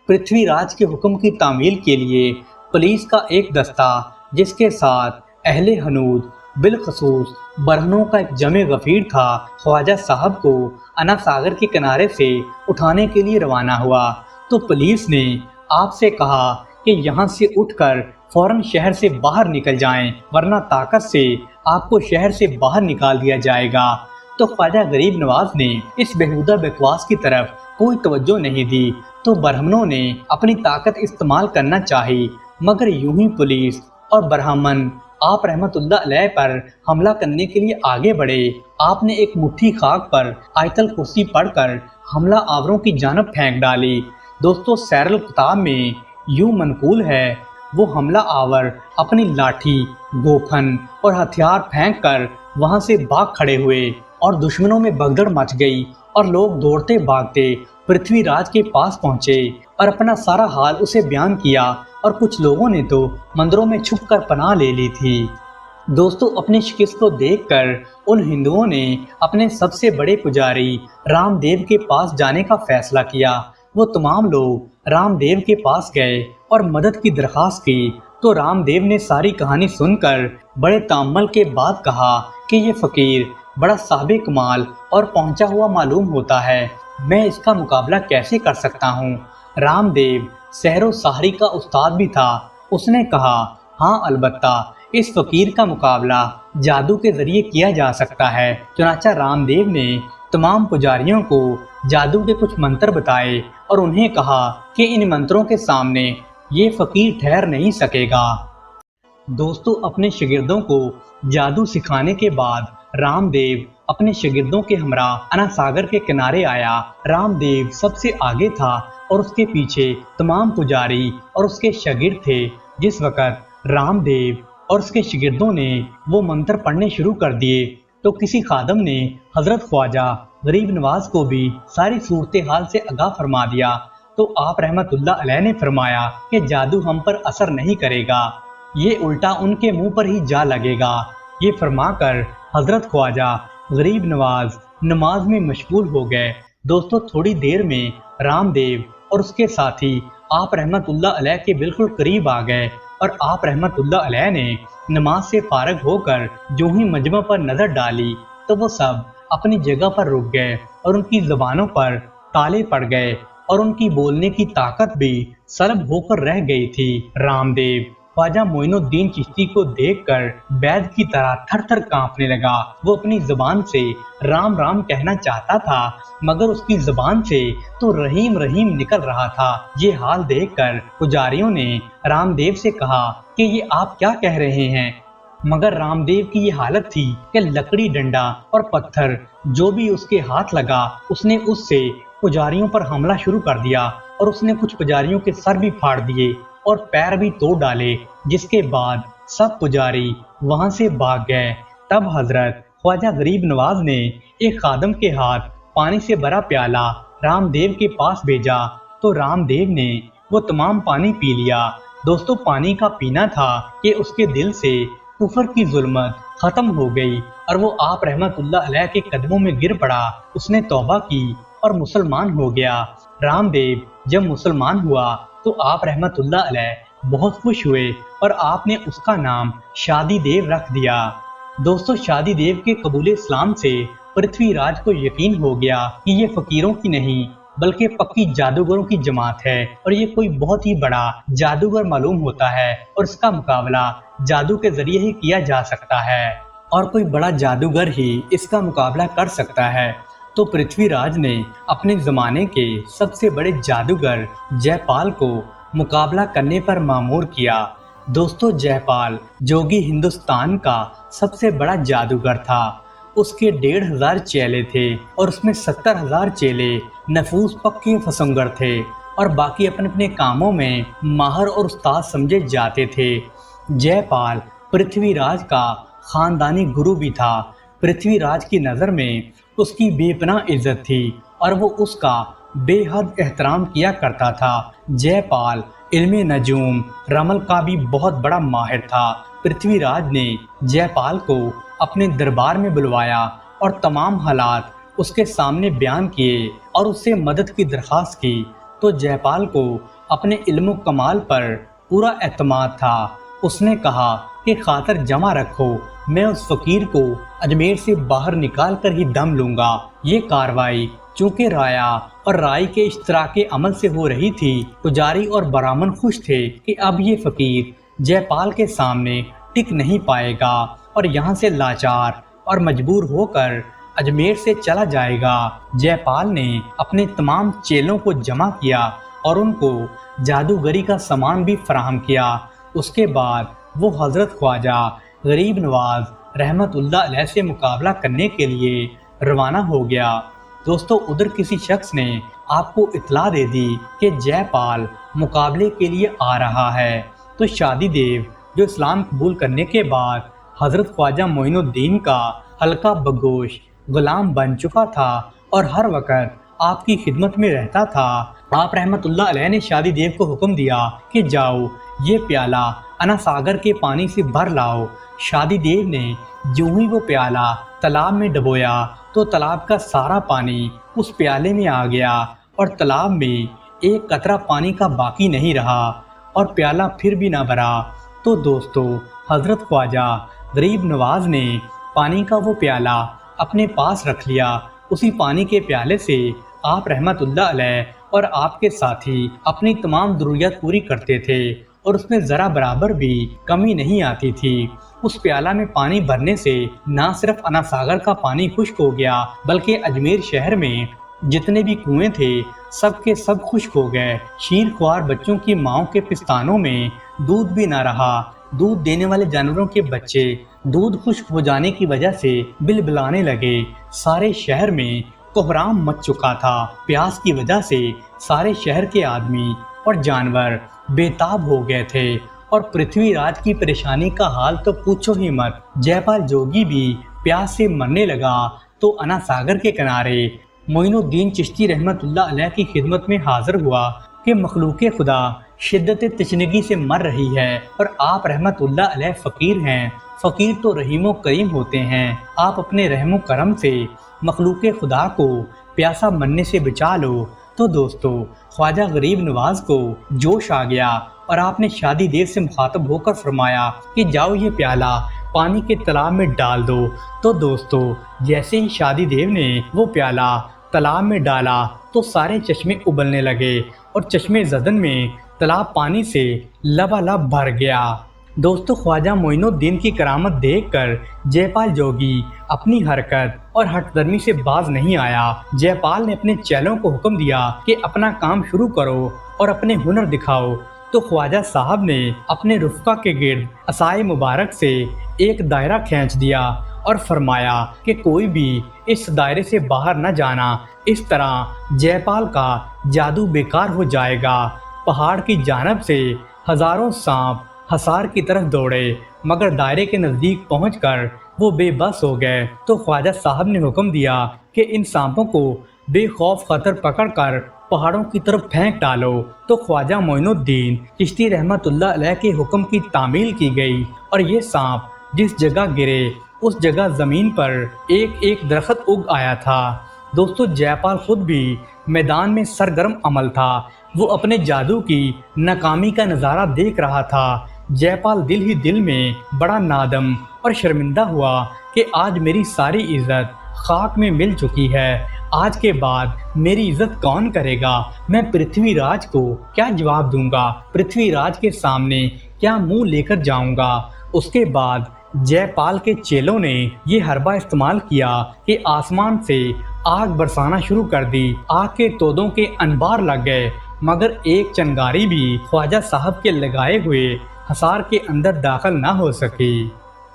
پرتھوی راج کے حکم کی تعمیل کے لیے پولیس کا ایک دستہ جس کے ساتھ اہل حنود بالخصوص برہنوں کا ایک جمع غفیر تھا خواجہ صاحب کو انا ساگر کے کنارے سے اٹھانے کے لیے روانہ ہوا۔ تو پولیس نے آپ سے کہا کہ یہاں سے اٹھ کر فوراً شہر سے باہر نکل جائیں ورنہ طاقت سے آپ کو شہر سے باہر نکال دیا جائے گا۔ تو خواجہ غریب نواز نے اس بےہودہ بکواس کی طرف کوئی توجہ نہیں دی تو برہمنوں نے اپنی طاقت استعمال کرنا چاہی، مگر یوں ہی پولیس اور برہمن آپ رحمت اللہ علیہ پر حملہ کرنے کے لیے آگے بڑھے۔ آپ نے ایک مٹھی خاک پر آیت الکرسی پڑھ کر حملہ آوروں کی جانب پھینک ڈالی۔ دوستو سیر الکتاب میں یوں منقول ہے، وہ حملہ آور اپنی لاٹھی، گوپھن اور ہتھیار پھینک کر وہاں سے بھاگ کھڑے ہوئے اور دشمنوں میں بھگدڑ مچ گئی اور لوگ دوڑتے بھاگتے پرتھوی راج کے پاس پہنچے اور اپنا سارا حال اسے بیان کیا اور کچھ لوگوں نے تو مندروں میں چھپ کر پناہ لے لی تھی۔ دوستو اپنی شکست کو دیکھ کر ان ہندوؤں نے اپنے سب سے بڑے پجاری رام دیو کے پاس جانے کا فیصلہ کیا۔ وہ تمام لوگ رام دیو کے پاس گئے اور مدد کی درخواست کی تو رام دیو نے ساری کہانی سن کر بڑے تامل کے بعد کہا کہ یہ فقیر بڑا صاحب کمال اور پہنچا ہوا معلوم ہوتا ہے، میں اس کا مقابلہ کیسے کر سکتا ہوں؟ رام دیو سحر و سحری کا استاد بھی تھا۔ اس نے کہا، ہاں البتہ اس فقیر کا مقابلہ جادو کے ذریعے کیا جا سکتا ہے۔ چنانچہ رام دیو نے تمام پجاریوں کو جادو کے کچھ منتر بتائے اور انہیں کہا کہ ان منتروں کے سامنے یہ فقیر ٹھہر نہیں سکے گا۔ دوستو، اپنے شاگردوں کو جادو سکھانے کے بعد رام دیو اپنے شاگردوں کے ہمراہ انا ساگر کے کنارے آیا۔ رام دیو سب سے آگے تھا اور اس کے پیچھے تمام پجاری اور اس کے شاگرد تھے۔ جس وقت رام دیو اور اس کے شاگردوں نے وہ منتر پڑھنے شروع کر دیے تو کسی خادم نے حضرت خواجہ غریب نواز کو بھی ساری صورتحال سے آگاہ فرما دیا۔ تو آپ رحمت اللہ علیہ نے فرمایا کہ جادو ہم پر اثر نہیں کرے گا، یہ الٹا ان کے منہ پر ہی جا لگے گا۔ یہ فرما کر حضرت خواجہ غریب نواز نماز میں مشغول ہو گئے۔ دوستو، تھوڑی دیر میں رام دیو اور اس کے ساتھی آپ رحمت اللہ علیہ کے بالکل قریب آ گئے اور آپ رحمت اللہ علیہ نے نماز سے فارغ ہو کر جو ہی مجمع پر نظر ڈالی تو وہ سب اپنی جگہ پر رک گئے اور ان کی زبانوں پر تالے پڑ گئے اور ان کی بولنے کی طاقت بھی سلب ہو کر رہ گئی تھی۔ رام دیو خواجہ معین الدین چشتی کو دیکھ کر بیض کی طرح تھر تھر کانپنے لگا۔ وہ اپنی زبان سے رام رام کہنا چاہتا تھا مگر اس کی زبان سے تو رحیم رحیم نکل رہا تھا۔ یہ حال دیکھ کر پجاریوں نے رام دیو سے کہا کہ یہ آپ کیا کہہ رہے ہیں؟ مگر رام دیو کی یہ حالت تھی کہ لکڑی، ڈنڈا اور پتھر جو بھی اس کے ہاتھ لگا اس نے اس سے پجاریوں پر حملہ شروع کر دیا اور اس نے کچھ پجاریوں کے سر بھی پھاڑ دیے اور پیر بھی توڑ ڈالے، جس کے بعد سب پجاری وہاں سے بھاگ گئے۔ تب حضرت خواجہ غریب نواز نے ایک خادم کے ہاتھ پانی سے بھرا پیالہ رام دیو کے پاس بھیجا تو رام دیو نے وہ تمام پانی پی لیا۔ دوستو، پانی کا پینا تھا کہ اس کے دل سے کفر کی ظلمت ختم ہو گئی اور وہ آپ رحمت اللہ علیہ کے قدموں میں گر پڑا۔ اس نے توبہ کی اور مسلمان ہو گیا۔ رام دیو جب مسلمان ہوا تو آپ رحمت اللہ علیہ بہت خوش ہوئے اور آپ نے اس کا نام شادی دیو رکھ دیا۔ دوستو، شادی دیو کے قبول اسلام سے پرتھوی راج کو یقین ہو گیا کہ یہ فقیروں کی نہیں بلکہ پکی جادوگروں کی جماعت ہے اور یہ کوئی بہت ہی بڑا جادوگر معلوم ہوتا ہے اور اس کا مقابلہ جادو کے ذریعے ہی کیا جا سکتا ہے اور کوئی بڑا جادوگر ہی اس کا مقابلہ کر سکتا ہے۔ تو پرتھوی راج نے اپنے زمانے کے سب سے بڑے جادوگر جے پال کو مقابلہ کرنے پر مامور کیا۔ دوستو، جے پال جوگی ہندوستان کا سب سے بڑا جادوگر تھا۔ اس کے 1500 چیلے تھے اور اس میں 70,000 چیلے نفوذ پکے فسنگر تھے اور باقی اپنے اپنے کاموں میں ماہر اور استاد سمجھے جاتے تھے۔ جے پال پرتھوی راج کا خاندانی گرو بھی تھا۔ پرتھوی راج کی نظر میں اس کی بے پناہ عزت تھی اور وہ اس کا بے حد احترام کیا کرتا تھا۔ جے پال علم نجوم رمل کا بھی بہت بڑا ماہر تھا۔ پرتھوی راج نے جے پال کو اپنے دربار میں بلوایا اور تمام حالات اس کے سامنے بیان کیے اور اس سے مدد کی درخواست کی تو جے پال کو اپنے علم و کمال پر پورا اعتماد تھا۔ اس نے کہا کہ خاطر جمع رکھو، میں اس فقیر کو اجمیر سے باہر نکال کر ہی دم لوں گا۔ یہ کاروائی چونکہ رایا اور رائی کے اشتراک عمل سے ہو رہی تھی، پجاری اور برامن خوش تھے کہ اب یہ فقیر جے پال کے سامنے ٹک نہیں پائے گا اور یہاں سے لاچار اور مجبور ہو کر اجمیر سے چلا جائے گا۔ جے پال نے اپنے تمام چیلوں کو جمع کیا اور ان کو جادوگری کا سامان بھی فراہم کیا۔ اس کے بعد وہ حضرت خواجہ غریب نواز رحمت اللہ علیہ سے مقابلہ کرنے کے لیے روانہ ہو گیا۔ دوستو، ادھر کسی شخص نے آپ کو اطلاع دے دی کہ جے پال مقابلے کے لیے آ رہا ہے تو شادی دیو جو اسلام قبول کرنے کے بعد حضرت خواجہ معین الدین کا ہلکا بگوش غلام بن چکا تھا اور ہر وقت آپ کی خدمت میں رہتا تھا، آپ رحمت اللہ علیہ نے شادی دیو کو حکم دیا کہ جاؤ یہ پیالہ انا ساگر کے پانی سے بھر لاؤ۔ شادی دیو نے جو ہی وہ پیالہ تالاب میں ڈبویا تو تالاب کا سارا پانی اس پیالے میں آ گیا اور تالاب میں ایک قطرہ پانی کا باقی نہیں رہا اور پیالہ پھر بھی نہ بھرا۔ تو دوستو، حضرت خواجہ غریب نواز نے پانی کا وہ پیالہ اپنے پاس رکھ لیا۔ اسی پانی کے پیالے سے آپ رحمت اللہ علیہ اور آپ کے ساتھی اپنی تمام ضروریات پوری کرتے تھے اور اس میں ذرا برابر بھی کمی نہیں آتی تھی۔ اس پیالہ میں پانی بھرنے سے نہ صرف انا ساگر کا پانی خشک ہو گیا بلکہ اجمیر شہر میں جتنے بھی کنویں تھے سب کے سب خشک ہو گئے۔ شیر خوار بچوں کی ماؤں کے پستانوں میں دودھ بھی نہ رہا۔ دودھ دینے والے جانوروں کے بچے دودھ خشک ہو جانے کی وجہ سے بلبلانے لگے۔ سارے شہر میں کوہرام مچ چکا تھا۔ پیاس کی وجہ سے سارے شہر کے آدمی اور جانور بے تاب ہو گئے تھے اور پرتھوی راج کی پریشانی کا حال تو پوچھو ہی مت۔ جے پال جوگی بھی پیاس سے مرنے لگا تو انا ساگر کے کنارے معین الدین چشتی رحمت اللہ علیہ کی خدمت میں حاضر ہوا کہ مخلوق خدا شدت تشنگی سے مر رہی ہے اور آپ رحمت اللہ علیہ فقیر ہیں۔ فقیر تو رحیم و کریم ہوتے ہیں۔ آپ اپنے رحم و کرم سے مخلوق خدا کو پیاسا مرنے سے بچا لو۔ تو دوستو خواجہ غریب نواز کو جوش آ گیا اور آپ نے شادی دیو سے مخاطب ہو کر فرمایا کہ جاؤ یہ پیالہ پانی کے تالاب میں ڈال دو۔ تو دوستو جیسے ہی شادی دیو نے وہ پیالہ تالاب میں ڈالا تو سارے چشمے ابلنے لگے اور چشمے زدن میں تالاب پانی سے لبالب بھر گیا۔ دوستو خواجہ معین الدین کی کرامت دیکھ کر جے پال جوگی اپنی حرکت اور ہٹ درمی سے باز نہیں آیا۔ جے پال نے اپنے چیلوں کو حکم دیا کہ اپنا کام شروع کرو اور اپنے ہنر دکھاؤ۔ تو خواجہ صاحب نے اپنے رفقا کے گرد عصائے مبارک سے ایک دائرہ کھینچ دیا اور فرمایا کہ کوئی بھی اس دائرے سے باہر نہ جانا، اس طرح جے پال کا جادو بیکار ہو جائے گا۔ پہاڑ کی جانب سے ہزاروں سانپ حصار کی طرف دوڑے مگر دائرے کے نزدیک پہنچ کر وہ بے بس ہو گئے۔ تو خواجہ صاحب نے حکم دیا کہ ان سانپوں کو بے خوف خطر پکڑ کر پہاڑوں کی طرف پھینک ڈالو۔ تو خواجہ معین الدین چشتی رحمت اللہ علیہ کے حکم کی تعمیل کی گئی اور یہ سانپ جس جگہ گرے اس جگہ زمین پر ایک ایک درخت اگ آیا تھا۔ دوستو جے پال خود بھی میدان میں سرگرم عمل تھا۔ وہ اپنے جادو کی ناکامی کا نظارہ دیکھ رہا تھا۔ جے پال دل ہی دل میں بڑا نادم اور شرمندہ ہوا کہ آج میری ساری عزت خاک میں مل چکی ہے۔ آج کے بعد میری عزت کون کرے گا؟ میں پرتھوی راج کو کیا جواب دوں گا؟ پرتھوی راج کے سامنے کیا منہ لے کر جاؤں گا؟ اس کے بعد جے پال کے چیلوں نے یہ حربہ استعمال کیا کہ آسمان سے آگ برسانا شروع کر دی۔ آگ کے تودوں کے انبار لگ گئے مگر ایک چنگاری بھی خواجہ صاحب کے لگائے ہوئے حصار کے اندر داخل نہ ہو سکی۔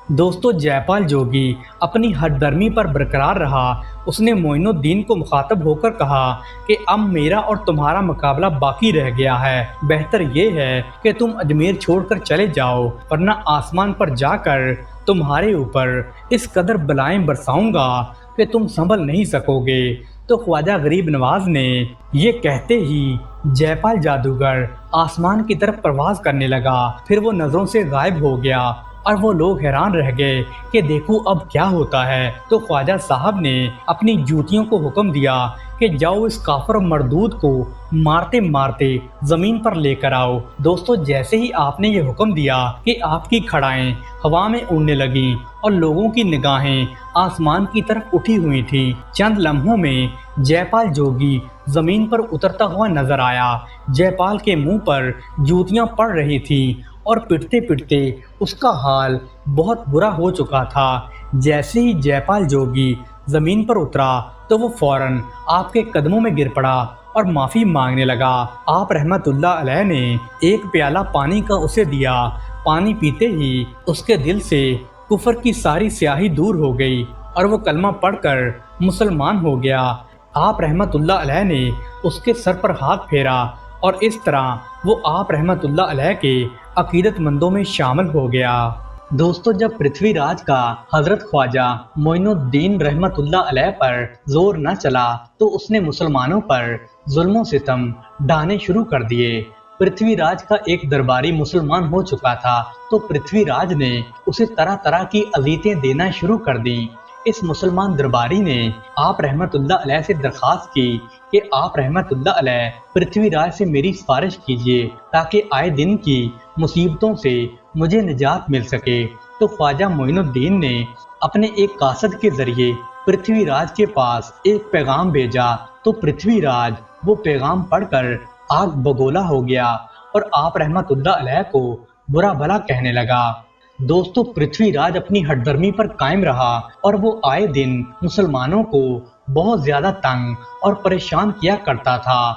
دوستو جے پال جوگی اپنی ہٹ درمی پر برقرار رہا۔ اس نے معین الدین کو مخاطب ہو کر کہا کہ اب میرا اور تمہارا مقابلہ باقی رہ گیا ہے۔ بہتر یہ ہے کہ تم اجمیر چھوڑ کر چلے جاؤ ورنہ آسمان پر جا کر تمہارے اوپر اس قدر بلائیں برساؤں گا کہ تم سنبھل نہیں سکو گے۔ تو خواجہ غریب نواز نے یہ کہتے ہی جے پال جادوگر آسمان کی طرف پرواز کرنے لگا، پھر وہ نظروں سے غائب ہو گیا اور وہ لوگ حیران رہ گئے کہ دیکھو اب کیا ہوتا ہے۔ تو خواجہ صاحب نے اپنی جوتیوں کو حکم دیا کہ جاؤ اس کافر مردود کو مارتے مارتے زمین پر لے کر آؤ۔ دوستو جیسے ہی آپ نے یہ حکم دیا کہ آپ کی کھڑائیں ہوا میں اڑنے لگیں اور لوگوں کی نگاہیں آسمان کی طرف اٹھی ہوئی تھیں۔ چند لمحوں میں جے پال جوگی زمین پر اترتا ہوا نظر آیا۔ جے پال کے منہ پر جوتیاں پڑ رہی تھیں اور پٹتے پٹتے اس کا حال بہت برا ہو چکا تھا۔ جیسے ہی جے پال جوگی زمین پر اترا تو وہ فوراً آپ کے قدموں میں گر پڑا اور معافی مانگنے لگا۔ آپ رحمت اللہ علیہ نے ایک پیالہ پانی کا اسے دیا۔ پانی پیتے ہی اس کے دل سے کفر کی ساری سیاہی دور ہو گئی اور وہ کلمہ پڑھ کر مسلمان ہو گیا۔ آپ رحمت اللہ علیہ نے اس کے سر پر ہاتھ پھیرا اور اس طرح وہ آپ رحمت اللہ علیہ کے عقیدت مندوں میں شامل ہو گیا۔ دوستو جب پرتھوی راج کا حضرت خواجہ معین الدین رحمت اللہ علیہ پر زور نہ چلا تو اس نے مسلمانوں پر ظلم و ستم ڈھانے شروع کر دیے۔ پرتھوی راج کا ایک درباری مسلمان ہو چکا تھا تو پرتھوی راج نے اسے طرح طرح کی اذیتیں دینا شروع کر دیں۔ اس مسلمان درباری نے آپ رحمت اللہ علیہ سے درخواست کی کہ آپ رحمت اللہ علیہ پرتھوی راج سے میری سفارش کیجیے تاکہ آئے دن کی مصیبتوں سے مجھے نجات مل سکے۔ تو خواجہ معین الدین نے اپنے ایک قاصد کے ذریعے پرتھوی راج کے پاس ایک پیغام بھیجا تو پرتھوی راج وہ پیغام پڑھ کر آگ بگولا ہو گیا اور آپ رحمت اللہ علیہ کو برا بھلا کہنے لگا۔ دوستو پرتھوی راج اپنی ہٹ درمی پر قائم رہا اور وہ آئے دن مسلمانوں کو بہت زیادہ تنگ اور پریشان کیا کرتا تھا،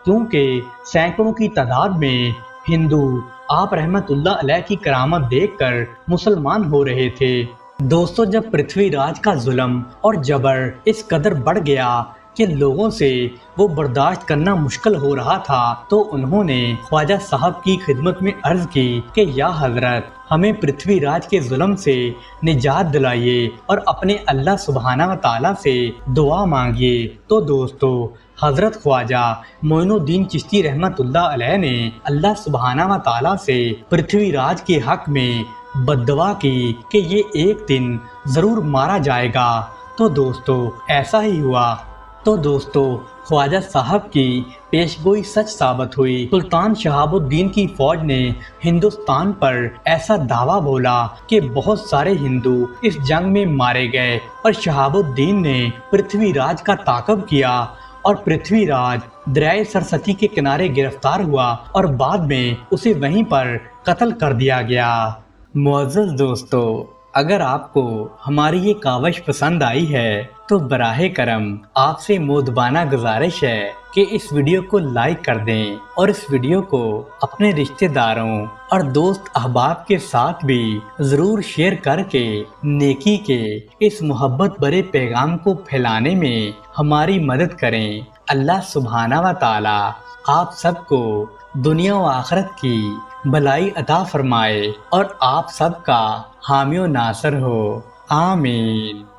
کیونکہ سینکڑوں کی تعداد میں ہندو آپ رحمت اللہ علیہ کی کرامت دیکھ کر مسلمان ہو رہے تھے۔ دوستو جب پرتھوی راج کا ظلم اور جبر اس قدر بڑھ گیا کہ لوگوں سے وہ برداشت کرنا مشکل ہو رہا تھا تو انہوں نے خواجہ صاحب کی خدمت میں عرض کی کہ یا حضرت ہمیں پرتھوی راج کے ظلم سے نجات دلائیے اور اپنے اللہ سبحانہ و تعالیٰ سے دعا مانگیے۔ تو دوستو حضرت خواجہ معین الدین چشتی رحمت اللہ علیہ نے اللہ سبحانہ و تعالیٰ سے پرتھوی راج کے حق میں بد دعا کی کہ یہ ایک دن ضرور مارا جائے گا۔ تو دوستو ایسا ہی ہوا۔ تو دوستو خواجہ صاحب کی پیشگوئی سچ ثابت ہوئی۔ سلطان شہاب الدین کی فوج نے ہندوستان پر ایسا دعویٰ بولا کہ بہت سارے ہندو اس جنگ میں مارے گئے اور شہاب الدین نے پرتھوی راج کا تعاقب کیا اور پرتھوی راج دریائے سرستی کے کنارے گرفتار ہوا اور بعد میں اسے وہیں پر قتل کر دیا گیا۔ معزز دوستو اگر آپ کو ہماری یہ کاوش پسند آئی ہے تو براہ کرم آپ سے مودبانہ گزارش ہے کہ اس ویڈیو کو لائک کر دیں اور اس ویڈیو کو اپنے رشتہ داروں اور دوست احباب کے ساتھ بھی ضرور شیئر کر کے نیکی کے اس محبت بھرے پیغام کو پھیلانے میں ہماری مدد کریں۔ اللہ سبحانہ و تعالی آپ سب کو دنیا و آخرت کی بھلائی عطا فرمائے اور آپ سب کا حامی و ناصر ہو، آمین۔